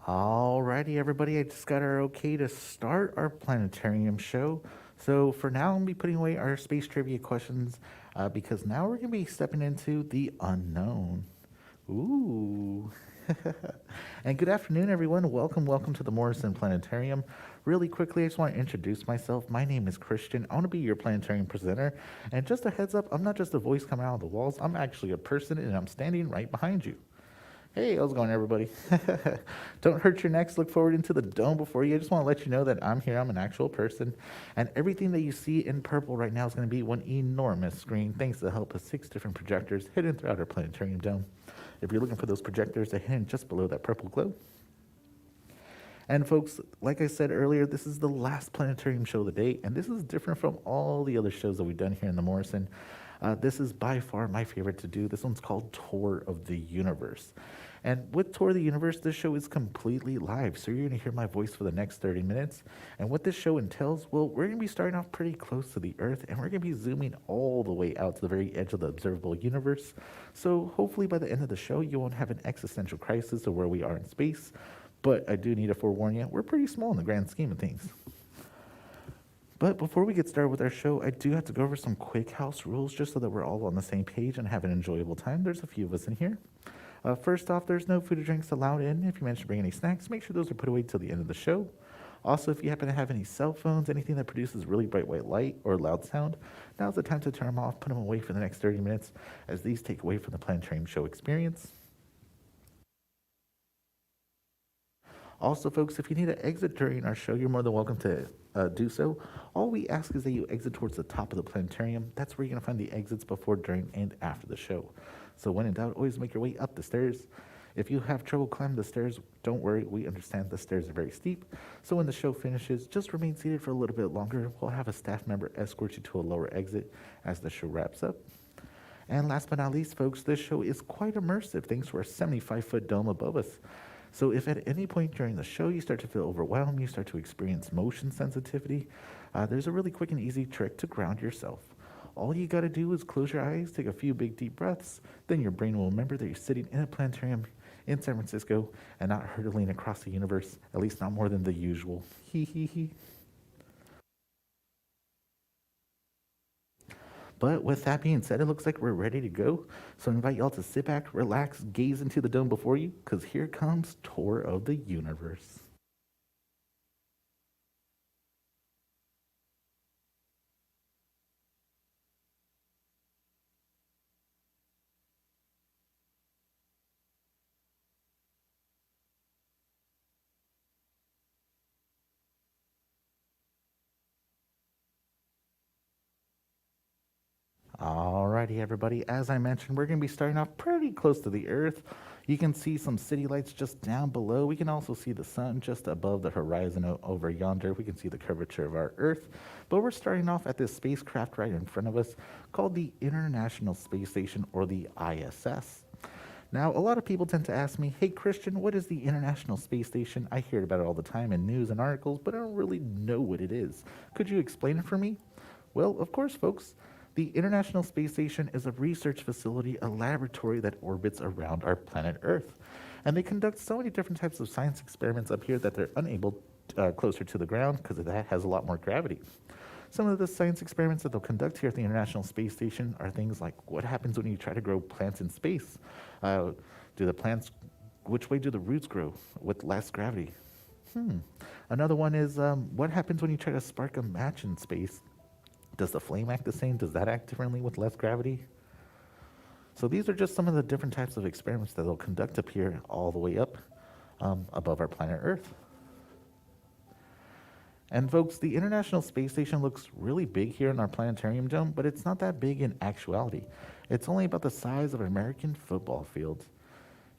Alrighty, everybody, I just got our okay to start our planetarium show. So for now, I'm gonna be putting away our space trivia questions because now we're gonna be stepping into the unknown. Ooh. And good afternoon, everyone. Welcome to the Morrison Planetarium. Really quickly, I just want to introduce myself. My name is Christian. I want to be your planetarium presenter. And just a heads up, I'm not just a voice coming out of the walls. I'm actually a person, and I'm standing right behind you. Hey, how's it going, everybody? Don't hurt your necks. Look forward into the dome before you. I just want to let you know that I'm here. I'm an actual person. And everything that you see in purple right now is going to be one enormous screen thanks to the help of 6 different projectors hidden throughout our planetarium dome. If you're looking for those projectors, they're hidden just below that purple glow. And folks, like I said earlier, this is the last planetarium show of the day, and this is different from all the other shows that we've done here in the Morrison. This is by far my favorite to do. This one's called Tour of the Universe. And with Tour of the Universe, this show is completely live, so you're going to hear my voice for the next 30 minutes. And what this show entails, well, we're going to be starting off pretty close to the Earth, and we're going to be zooming all the way out to the very edge of the observable universe. So hopefully by the end of the show, you won't have an existential crisis of where we are in space. But I do need to forewarn you, we're pretty small in the grand scheme of things. But before we get started with our show, I do have to go over some quick house rules just so that we're all on the same page and have an enjoyable time. There's a few of us in here. First off, there's no food or drinks allowed in. If you manage to bring any snacks, make sure those are put away till the end of the show. Also, if you happen to have any cell phones, anything that produces really bright white light or loud sound, now's the time to turn them off, put them away for the next 30 minutes, as these take away from the planetarium show experience. Also, folks, if you need to exit during our show, you're more than welcome to do so. All we ask is that you exit towards the top of the planetarium. That's where you're going to find the exits before, during, and after the show. So when in doubt, always make your way up the stairs. If you have trouble climbing the stairs, don't worry. We understand the stairs are very steep. So when the show finishes, just remain seated for a little bit longer. We'll have a staff member escort you to a lower exit as the show wraps up. And last but not least, folks, this show is quite immersive thanks to our 75-foot dome above us. So if at any point during the show you start to feel overwhelmed, you start to experience motion sensitivity, there's a really quick and easy trick to ground yourself. All you got to do is close your eyes, take a few big deep breaths, then your brain will remember that you're sitting in a planetarium in San Francisco and not hurtling across the universe, at least not more than the usual. Hee hee hee. But with that being said, it looks like we're ready to go. So I invite y'all to sit back, relax, gaze into the dome before you, because here comes Tour of the Universe. Alrighty, everybody. As I mentioned, we're going to be starting off pretty close to the Earth. You can see some city lights just down below. We can also see the sun just above the horizon over yonder. We can see the curvature of our Earth. But we're starting off at this spacecraft right in front of us called the International Space Station, or the ISS. Now, a lot of people tend to ask me, hey, Christian, what is the International Space Station? I hear about it all the time in news and articles, but I don't really know what it is. Could you explain it for me? Well, of course, folks. The International Space Station is a research facility, a laboratory that orbits around our planet Earth. And they conduct so many different types of science experiments up here that they're unable closer to the ground because that has a lot more gravity. Some of the science experiments that they'll conduct here at the International Space Station are things like what happens when you try to grow plants in space? Which way do the roots grow with less gravity? Another one is what happens when you try to spark a match in space? Does the flame act the same? Does that act differently with less gravity? So these are just some of the different types of experiments that they'll conduct up here all the way up above our planet Earth. And folks, the International Space Station looks really big here in our planetarium dome, but it's not that big in actuality. It's only about the size of an American football field.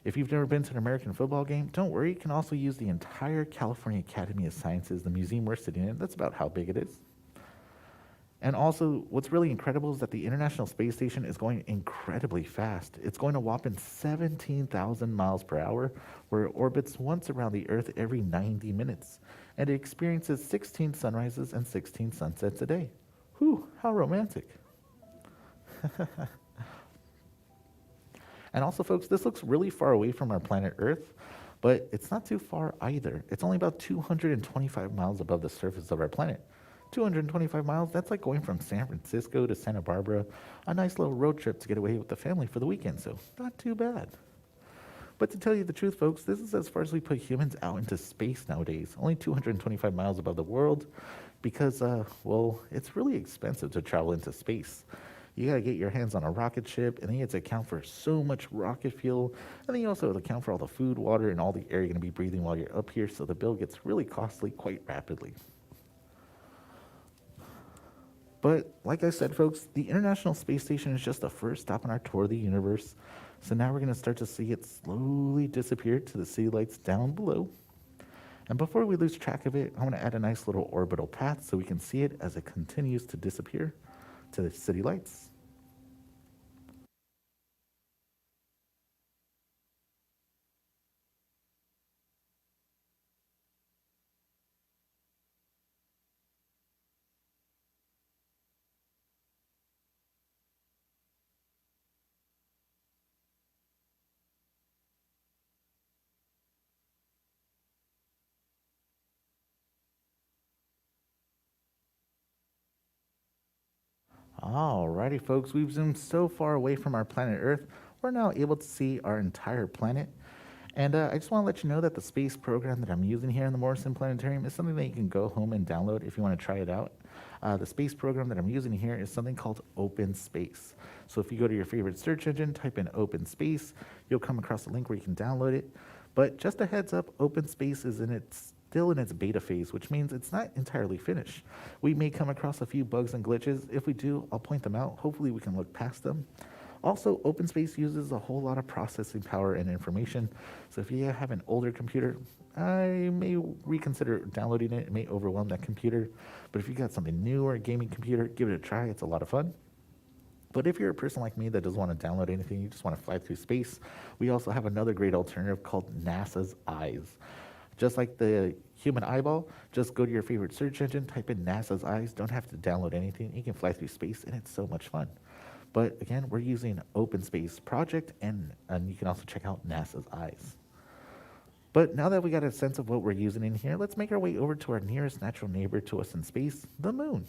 If you've never been to an American football game, don't worry, you can also use the entire California Academy of Sciences, the museum we're sitting in. That's about how big it is. And also, what's really incredible is that the International Space Station is going incredibly fast. It's going a whopping 17,000 miles per hour, where it orbits once around the Earth every 90 minutes. And it experiences 16 sunrises and 16 sunsets a day. Whew, how romantic. And also, folks, this looks really far away from our planet Earth, But it's not too far either. It's only about 225 miles above the surface of our planet. 225 miles, that's like going from San Francisco to Santa Barbara, a nice little road trip to get away with the family for the weekend, so not too bad. But to tell you the truth, folks, this is as far as we put humans out into space nowadays. Only 225 miles above the world because, well, it's really expensive to travel into space. You gotta get your hands on a rocket ship, and then you have to account for so much rocket fuel, and then you also have to account for all the food, water, and all the air you're gonna be breathing while you're up here, so the bill gets really costly quite rapidly. But like I said, folks, the International Space Station is just the first stop on our tour of the universe. So now we're going to start to see it slowly disappear to the city lights down below. And before we lose track of it, I want to add a nice little orbital path so we can see it as it continues to disappear to the city lights. Alrighty, folks, we've zoomed so far away from our planet Earth, we're now able to see our entire planet. And I just want to let you know that the space program that I'm using here in the Morrison Planetarium is something that you can go home and download if you want to try it out. The space program that I'm using here is something called OpenSpace. So if you go to your favorite search engine, type in OpenSpace, you'll come across a link where you can download it. But just a heads up, OpenSpace is still in its beta phase, which means it's not entirely finished. We may come across a few bugs and glitches. If we do, I'll point them out. Hopefully we can look past them. Also, OpenSpace uses a whole lot of processing power and information. So if you have an older computer, I may reconsider downloading it. It may overwhelm that computer. But if you got something new or a gaming computer, give it a try. It's a lot of fun. But if you're a person like me that doesn't want to download anything, you just want to fly through space, we also have another great alternative called NASA's Eyes. Just like the human eyeball, just go to your favorite search engine, type in NASA's Eyes. Don't have to download anything. You can fly through space, and it's so much fun. But again, we're using OpenSpace project, and you can also check out NASA's Eyes. But now that we got a sense of what we're using in here, let's make our way over to our nearest natural neighbor to us in space, the moon.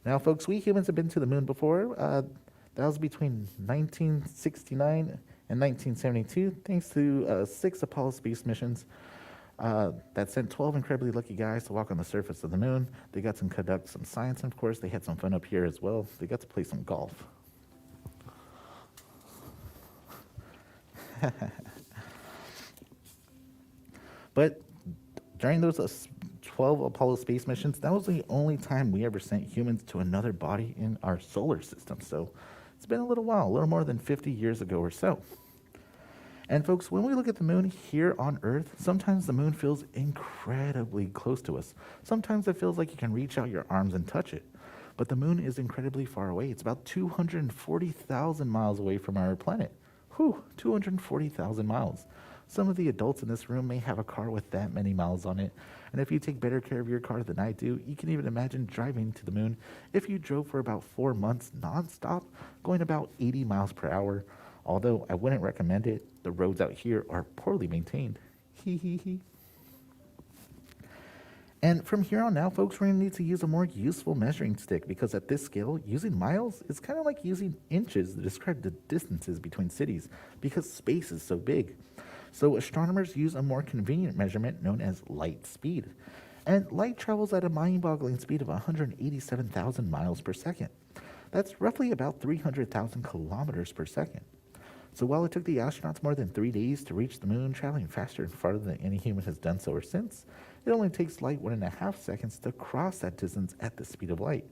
Now, folks, we humans have been to the moon before. That was between 1969 and 1972, thanks to 6 Apollo space missions that sent 12 incredibly lucky guys to walk on the surface of the moon. They got to conduct some science, and of course, they had some fun up here as well. They got to play some golf. But during those 12 Apollo space missions, that was the only time we ever sent humans to another body in our solar system. So it's been a little while, a little more than 50 years ago or so. And folks, when we look at the moon here on Earth, sometimes the moon feels incredibly close to us. Sometimes it feels like you can reach out your arms and touch it. But the moon is incredibly far away. It's about 240,000 miles away from our planet. Whew, 240,000 miles. Some of the adults in this room may have a car with that many miles on it. And if you take better care of your car than I do, you can even imagine driving to the moon if you drove for about 4 months nonstop, going about 80 miles per hour. Although I wouldn't recommend it, the roads out here are poorly maintained. Hee hee hee. And from here on out, folks, we're going to need to use a more useful measuring stick because at this scale, using miles is kind of like using inches to describe the distances between cities because space is so big. So astronomers use a more convenient measurement known as light speed. And light travels at a mind-boggling speed of 187,000 miles per second. That's roughly about 300,000 kilometers per second. So while it took the astronauts more than 3 days to reach the moon, traveling faster and farther than any human has done so or since, it only takes light 1.5 seconds to cross that distance at the speed of light.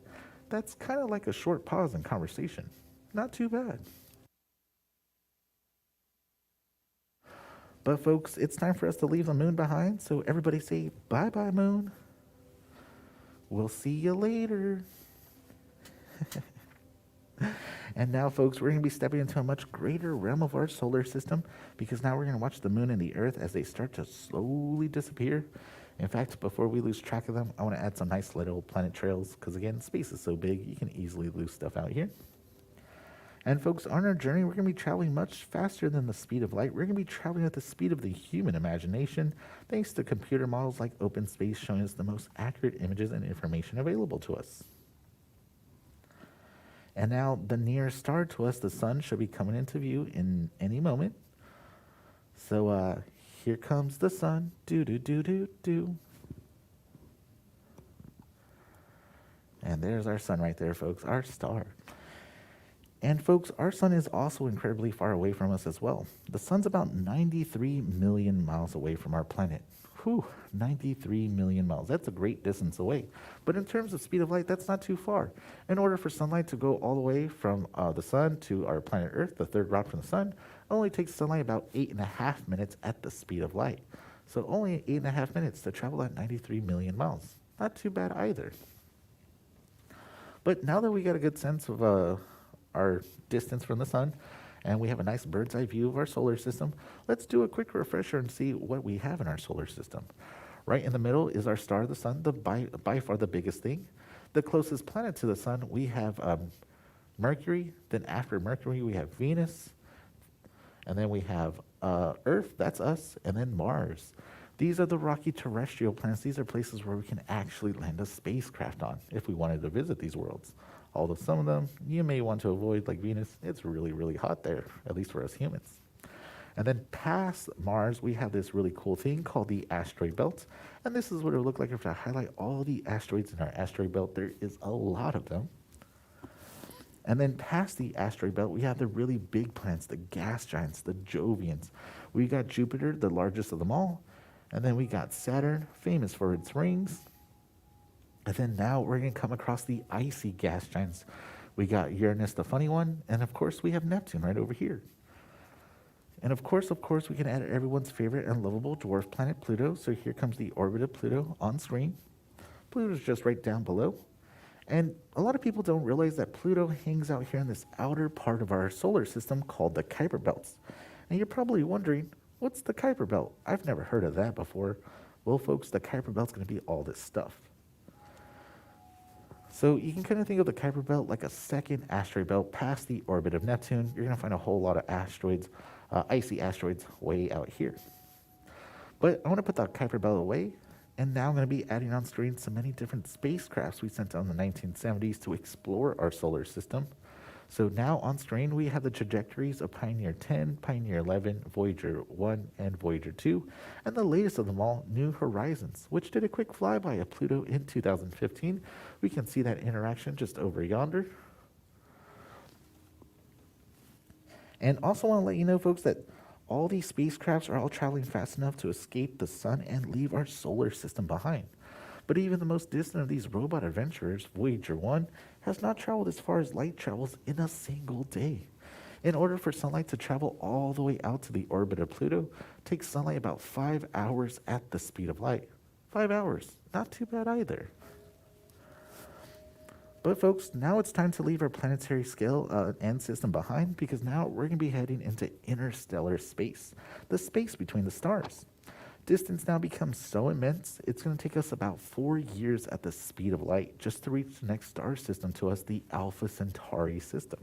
That's kind of like a short pause in conversation. Not too bad. But folks, it's time for us to leave the moon behind, so everybody say bye-bye, moon. We'll see you later. And now, folks, we're going to be stepping into a much greater realm of our solar system because now we're going to watch the moon and the Earth as they start to slowly disappear. In fact, before we lose track of them, I want to add some nice little planet trails because, again, space is so big, you can easily lose stuff out here. And folks, on our journey, we're going to be traveling much faster than the speed of light. We're going to be traveling at the speed of the human imagination, thanks to computer models like OpenSpace showing us the most accurate images and information available to us. And now the nearest star to us, the sun, should be coming into view in any moment. So here comes the sun. Do do do do do. And there's our sun right there, folks, our star. And folks, our sun is also incredibly far away from us as well. The sun's about 93 million miles away from our planet. Whew, 93 million miles. That's a great distance away. But in terms of speed of light, that's not too far. In order for sunlight to go all the way from the sun to our planet Earth, the third rock from the sun, it only takes sunlight about 8.5 minutes at the speed of light. So only 8.5 minutes to travel at 93 million miles. Not too bad either. But now that we got a good sense of our distance from the sun, and we have a nice bird's eye view of our solar system, let's do a quick refresher and see what we have in our solar system. Right in the middle is our star, the sun, by far the biggest thing. The closest planet to the sun, we have Mercury. Then after Mercury, we have Venus. And then we have Earth, that's us, and then Mars. These are the rocky terrestrial planets. These are places where we can actually land a spacecraft on if we wanted to visit these worlds. Although some of them you may want to avoid, like Venus. It's really, really hot there, at least for us humans. And then past Mars, we have this really cool thing called the asteroid belt. And this is what it would look like if I highlight all the asteroids in our asteroid belt. There is a lot of them. And then past the asteroid belt, we have the really big planets, the gas giants, the Jovians. We got Jupiter, the largest of them all. And then we got Saturn, famous for its rings. And then now we're going to come across the icy gas giants. We got Uranus, the funny one. And of course, we have Neptune right over here. And of course, we can add everyone's favorite and lovable dwarf planet, Pluto. So here comes the orbit of Pluto on screen. Pluto's just right down below. And a lot of people don't realize that Pluto hangs out here in this outer part of our solar system called the Kuiper Belts. And you're probably wondering, what's the Kuiper Belt? I've never heard of that before. Well, folks, the Kuiper Belt's going to be all this stuff. So you can kind of think of the Kuiper Belt like a second asteroid belt past the orbit of Neptune. You're going to find a whole lot of asteroids, icy asteroids way out here. But I want to put the Kuiper Belt away, and now I'm going to be adding on screen so many different spacecrafts we sent out in the 1970s to explore our solar system. So now on screen, we have the trajectories of Pioneer 10, Pioneer 11, Voyager 1, and Voyager 2, and the latest of them all, New Horizons, which did a quick flyby of Pluto in 2015. We can see that interaction just over yonder. And also want to let you know, folks, that all these spacecrafts are all traveling fast enough to escape the sun and leave our solar system behind. But even the most distant of these robot adventurers, Voyager 1, has not traveled as far as light travels in a single day. In order for sunlight to travel all the way out to the orbit of Pluto, it takes sunlight about 5 hours at the speed of light. 5 hours, not too bad either. But folks, now it's time to leave our planetary scale and system behind, because now we're going to be heading into interstellar space, the space between the stars. Distance now becomes so immense, it's going to take us about 4 years at the speed of light just to reach the next star system to us, the Alpha Centauri system.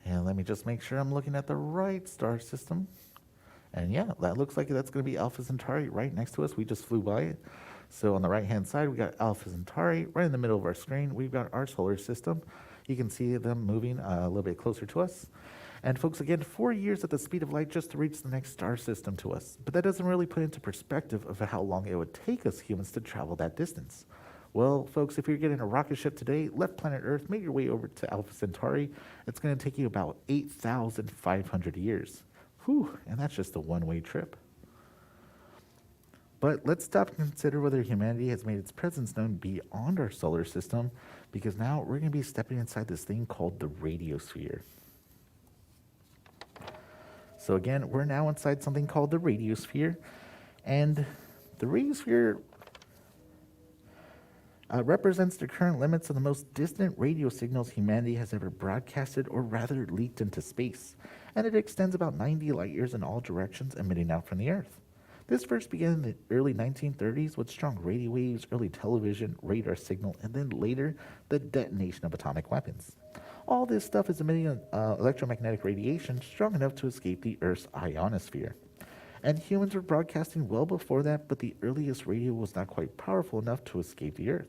And let me just make sure I'm looking at the right star system. And yeah, that looks like that's going to be Alpha Centauri right next to us. We just flew by it. So on the right-hand side, we got Alpha Centauri. Right in the middle of our screen, we've got our solar system. You can see them moving a little bit closer to us. And folks, again, 4 years at the speed of light just to reach the next star system to us. But that doesn't really put into perspective of how long it would take us humans to travel that distance. Well, folks, if you're getting a rocket ship today, left planet Earth, make your way over to Alpha Centauri. It's going to take you about 8,500 years. Whew, and that's just a one-way trip. But let's stop and consider whether humanity has made its presence known beyond our solar system, because now we're going to be stepping inside this thing called the radiosphere. So again, we're now inside something called the radiosphere, and the radiosphere represents the current limits of the most distant radio signals humanity has ever broadcasted or rather leaked into space, and it extends about 90 light years in all directions emitting out from the Earth. This first began in the early 1930s with strong radio waves, early television, radar signal, and then later the detonation of atomic weapons. All this stuff is emitting electromagnetic radiation strong enough to escape the Earth's ionosphere. And humans were broadcasting well before that, but the earliest radio was not quite powerful enough to escape the Earth.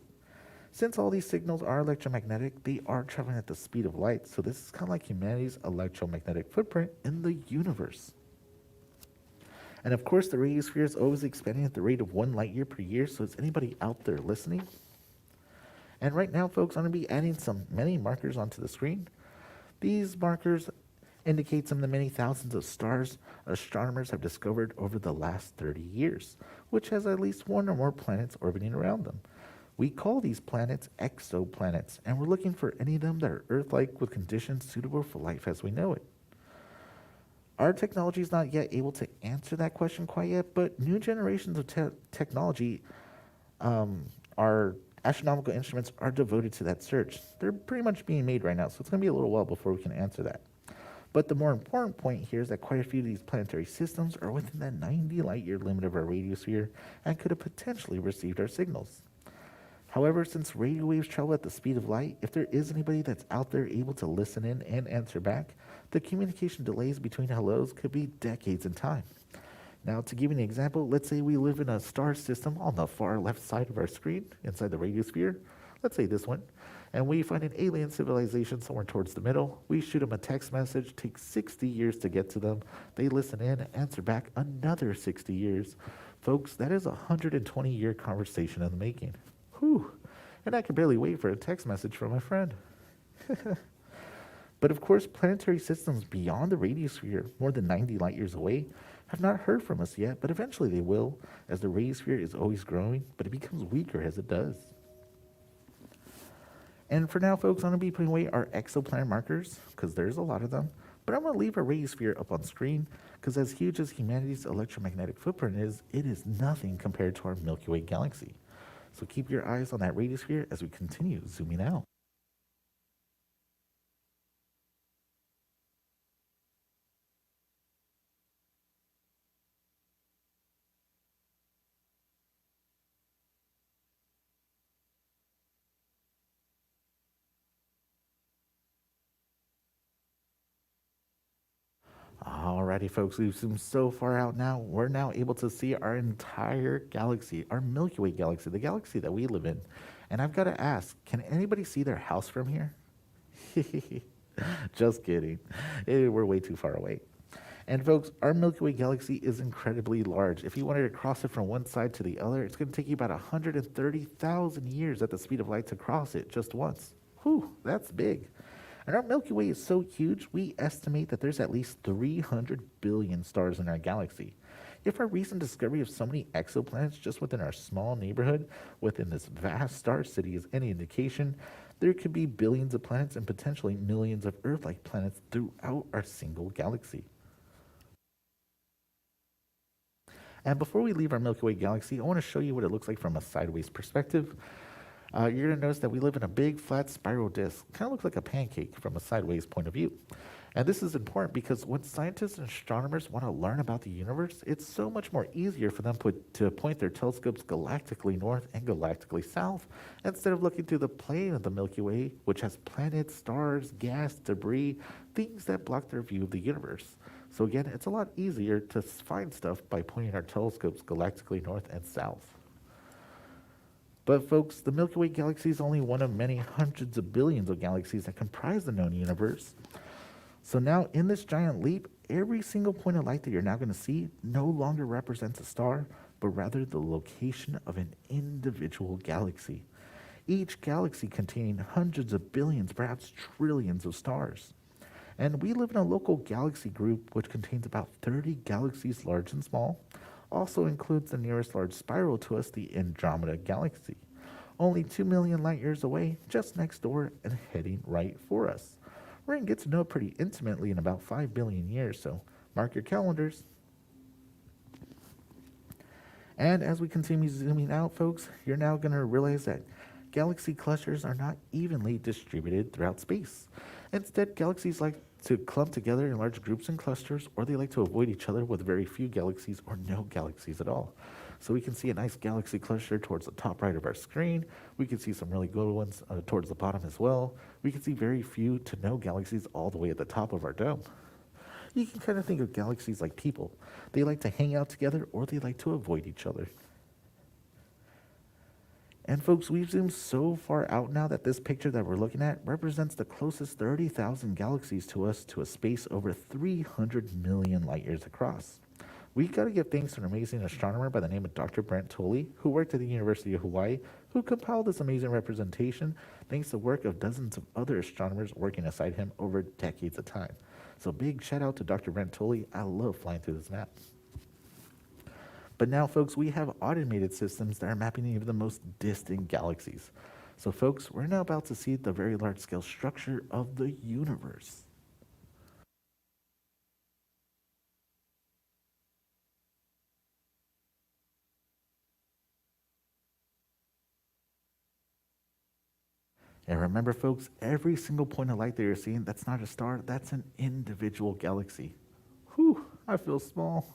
Since all these signals are electromagnetic, they are traveling at the speed of light, so this is kind of like humanity's electromagnetic footprint in the universe. And of course, the radiosphere is always expanding at the rate of 1 light year per year, so is anybody out there listening? And right now, folks, I'm going to be adding many markers onto the screen. These markers indicate some of the many thousands of stars astronomers have discovered over the last 30 years, which has at least one or more planets orbiting around them. We call these planets exoplanets, and we're looking for any of them that are Earth-like with conditions suitable for life as we know it. Our technology is not yet able to answer that question quite yet, but new generations of technology, our astronomical instruments are devoted to that search. They're pretty much being made right now, so it's going to be a little while before we can answer that. But the more important point here is that quite a few of these planetary systems are within the 90 light-year limit of our radiosphere and could have potentially received our signals. However, since radio waves travel at the speed of light, if there is anybody that's out there able to listen in and answer back, the communication delays between hellos could be decades in time. Now, to give you an example, let's say we live in a star system on the far left side of our screen, inside the radiosphere. Let's say this one. And we find an alien civilization somewhere towards the middle. We shoot them a text message, takes 60 years to get to them. They listen in, answer back another 60 years. Folks, that is a 120-year conversation in the making. Whew. And I can barely wait for a text message from my friend. But of course, planetary systems beyond the radiosphere, more than 90 light years away, have not heard from us yet, but eventually they will, as the radiosphere is always growing, but it becomes weaker as it does. And for now, folks, I'm going to be putting away our exoplanet markers, because there's a lot of them, but I'm going to leave our radiosphere up on screen, because as huge as humanity's electromagnetic footprint is, it is nothing compared to our Milky Way galaxy. So keep your eyes on that radiosphere as we continue zooming out. Alrighty, folks, we've zoomed so far out now, we're now able to see our entire galaxy, our Milky Way galaxy, the galaxy that we live in. And I've got to ask, can anybody see their house from here? Just kidding. We're way too far away. And folks, our Milky Way galaxy is incredibly large. If you wanted to cross it from one side to the other, it's going to take you about 130,000 years at the speed of light to cross it just once. Whew, that's big. And our Milky Way is so huge, we estimate that there's at least 300 billion stars in our galaxy. If our recent discovery of so many exoplanets just within our small neighborhood, within this vast star city is any indication, there could be billions of planets and potentially millions of Earth-like planets throughout our single galaxy. And before we leave our Milky Way galaxy, I want to show you what it looks like from a sideways perspective. You're going to notice that we live in a big flat spiral disk. Kind of looks like a pancake from a sideways point of view. And this is important because when scientists and astronomers want to learn about the universe, it's so much more easier for them to point their telescopes galactically north and galactically south instead of looking through the plane of the Milky Way, which has planets, stars, gas, debris, things that block their view of the universe. So again, it's a lot easier to find stuff by pointing our telescopes galactically north and south. But folks, the Milky Way galaxy is only one of many hundreds of billions of galaxies that comprise the known universe. So now in this giant leap, every single point of light that you're now going to see no longer represents a star, but rather the location of an individual galaxy. Each galaxy containing hundreds of billions, perhaps trillions of stars. And we live in a local galaxy group which contains about 30 galaxies large and small. Also includes the nearest large spiral to us, the Andromeda Galaxy, only 2 million light years away, just next door and heading right for us. We're going to get to know it pretty intimately in about 5 billion years, so mark your calendars. And as we continue zooming out, folks, you're now going to realize that galaxy clusters are not evenly distributed throughout space. Instead, galaxies like to clump together in large groups and clusters, or they like to avoid each other with very few galaxies or no galaxies at all. So we can see a nice galaxy cluster towards the top right of our screen. We can see some really good ones towards the bottom as well. We can see very few to no galaxies all the way at the top of our dome. You can kind of think of galaxies like people. They like to hang out together or they like to avoid each other. And folks, we've zoomed so far out now that this picture that we're looking at represents the closest 30,000 galaxies to us to a space over 300 million light years across. We got to give thanks to an amazing astronomer by the name of Dr. Brent Tolley, who worked at the University of Hawaii, who compiled this amazing representation thanks to the work of dozens of other astronomers working aside him over decades of time. So big shout out to Dr. Brent Tolley. I love flying through this map. But now, folks, we have automated systems that are mapping even the most distant galaxies. So, folks, we're now about to see the very large-scale structure of the universe. And remember, folks, every single point of light that you're seeing, that's not a star, that's an individual galaxy. Whew, I feel small.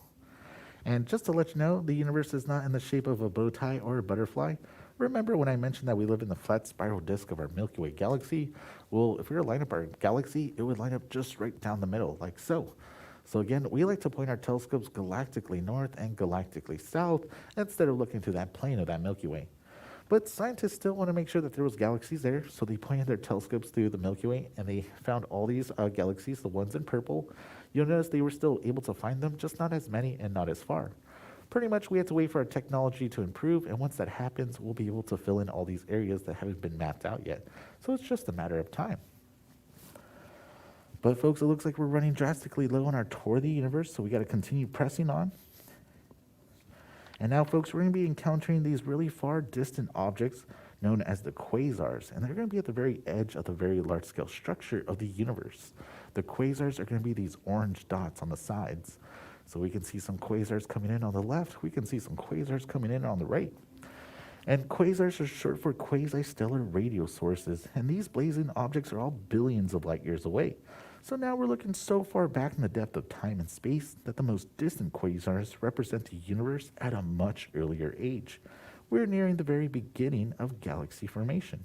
And just to let you know, the universe is not in the shape of a bow tie or a butterfly. Remember when I mentioned that we live in the flat spiral disk of our Milky Way galaxy? Well, if we were to line up our galaxy, it would line up just right down the middle, like so. So again, we like to point our telescopes galactically north and galactically south instead of looking through that plane of that Milky Way. But scientists still want to make sure that there was galaxies there, so they pointed their telescopes through the Milky Way, and they found all these galaxies, the ones in purple. You'll notice they were still able to find them, just not as many and not as far. Pretty much we have to wait for our technology to improve, and once that happens, we'll be able to fill in all these areas that haven't been mapped out yet. So it's just a matter of time. But folks, it looks like we're running drastically low on our tour of the universe, so we got to continue pressing on. And now, folks, we're going to be encountering these really far distant objects known as the quasars, and they're going to be at the very edge of the very large-scale structure of the universe. The quasars are going to be these orange dots on the sides. So we can see some quasars coming in on the left, we can see some quasars coming in on the right. And quasars are short for quasi-stellar radio sources, and these blazing objects are all billions of light years away. So now we're looking so far back in the depth of time and space that the most distant quasars represent the universe at a much earlier age. We're nearing the very beginning of galaxy formation.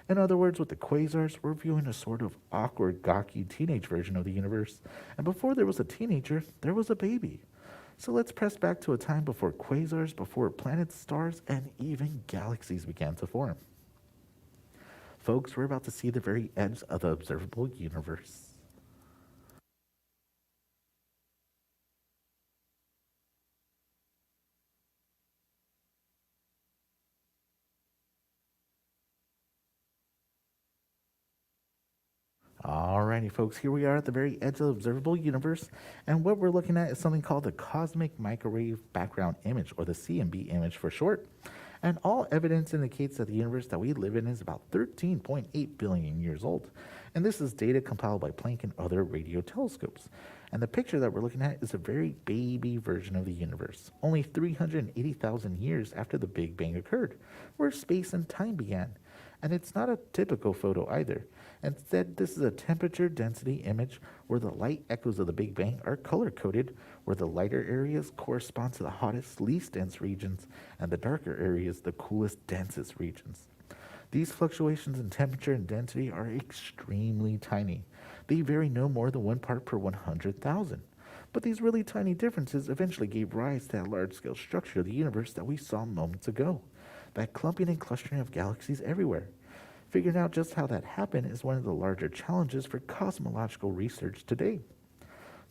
In other words, with the quasars, we're viewing a sort of awkward, gawky teenage version of the universe. And before there was a teenager, there was a baby. So let's press back to a time before quasars, before planets, stars, and even galaxies began to form. Folks, we're about to see the very edge of the observable universe. Alrighty, folks, here we are at the very edge of the observable universe, and what we're looking at is something called the Cosmic Microwave Background Image, or the CMB image for short. And all evidence indicates that the universe that we live in is about 13.8 billion years old. And this is data compiled by Planck and other radio telescopes. And the picture that we're looking at is a very baby version of the universe, only 380,000 years after the Big Bang occurred, where space and time began. And it's not a typical photo either. Instead, this is a temperature density image where the light echoes of the Big Bang are color-coded, where the lighter areas correspond to the hottest, least dense regions, and the darker areas the coolest, densest regions. These fluctuations in temperature and density are extremely tiny. They vary no more than 1 part per 100,000. But these really tiny differences eventually gave rise to that large-scale structure of the universe that we saw moments ago. That clumping and clustering of galaxies everywhere. Figuring out just how that happened is one of the larger challenges for cosmological research today.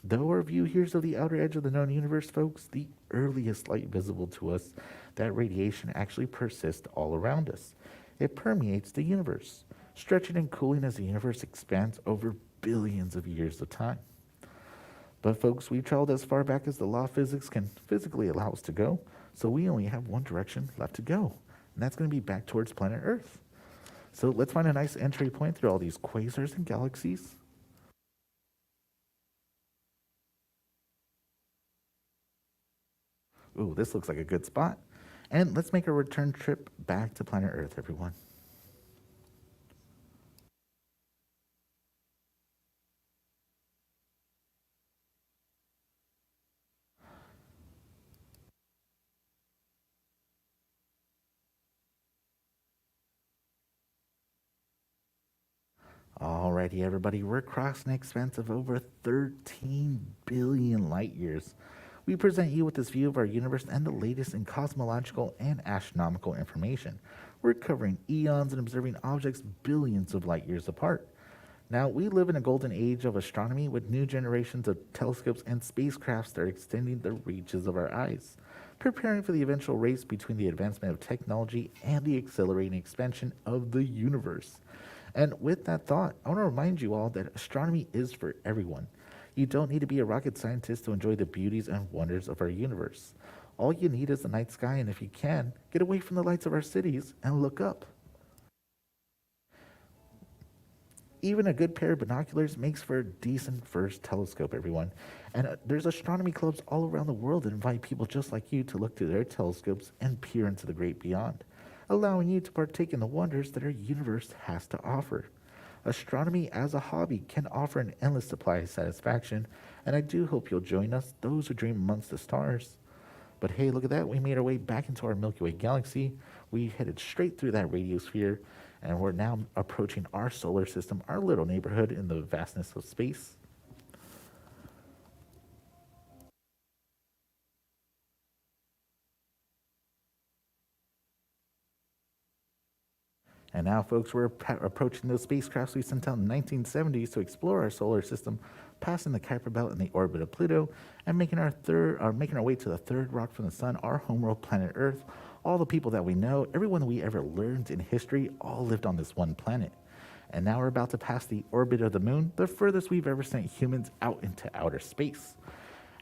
Though our view here is of the outer edge of the known universe, folks, the earliest light visible to us, that radiation actually persists all around us. It permeates the universe, stretching and cooling as the universe expands over billions of years of time. But folks, we've traveled as far back as the law of physics can physically allow us to go, so we only have one direction left to go, and that's going to be back towards planet Earth. So let's find a nice entry point through all these quasars and galaxies. Ooh, this looks like a good spot. And let's make a return trip back to planet Earth, everyone. Alrighty, everybody, we're crossing an expanse of over 13 billion light years. We present you with this view of our universe and the latest in cosmological and astronomical information. We're covering eons and observing objects billions of light years apart. Now, we live in a golden age of astronomy with new generations of telescopes and spacecrafts that are extending the reaches of our eyes, preparing for the eventual race between the advancement of technology and the accelerating expansion of the universe. And with that thought, I want to remind you all that astronomy is for everyone. You don't need to be a rocket scientist to enjoy the beauties and wonders of our universe. All you need is the night sky, and if you can, get away from the lights of our cities and look up. Even a good pair of binoculars makes for a decent first telescope, everyone. And there's astronomy clubs all around the world that invite people just like you to look through their telescopes and peer into the great beyond, allowing you to partake in the wonders that our universe has to offer. Astronomy as a hobby can offer an endless supply of satisfaction, and I do hope you'll join us, those who dream amongst the stars. But hey, look at that. We made our way back into our Milky Way galaxy. We headed straight through that radiosphere, and we're now approaching our solar system, our little neighborhood in the vastness of space. And now, folks, we're approaching those spacecrafts we sent out in the 1970s to explore our solar system, passing the Kuiper Belt in the orbit of Pluto, and making our way to the third rock from the sun, our homeworld planet Earth. All the people that we know, everyone we ever learned in history, all lived on this one planet. And now we're about to pass the orbit of the moon, the furthest we've ever sent humans out into outer space.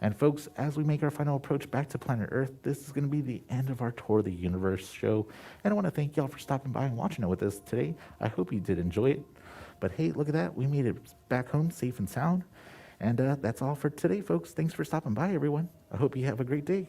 And folks, as we make our final approach back to planet Earth, this is going to be the end of our Tour of the Universe show. And I want to thank y'all for stopping by and watching it with us today. I hope you did enjoy it. But hey, look at that. We made it back home safe and sound. And that's all for today, folks. Thanks for stopping by, everyone. I hope you have a great day.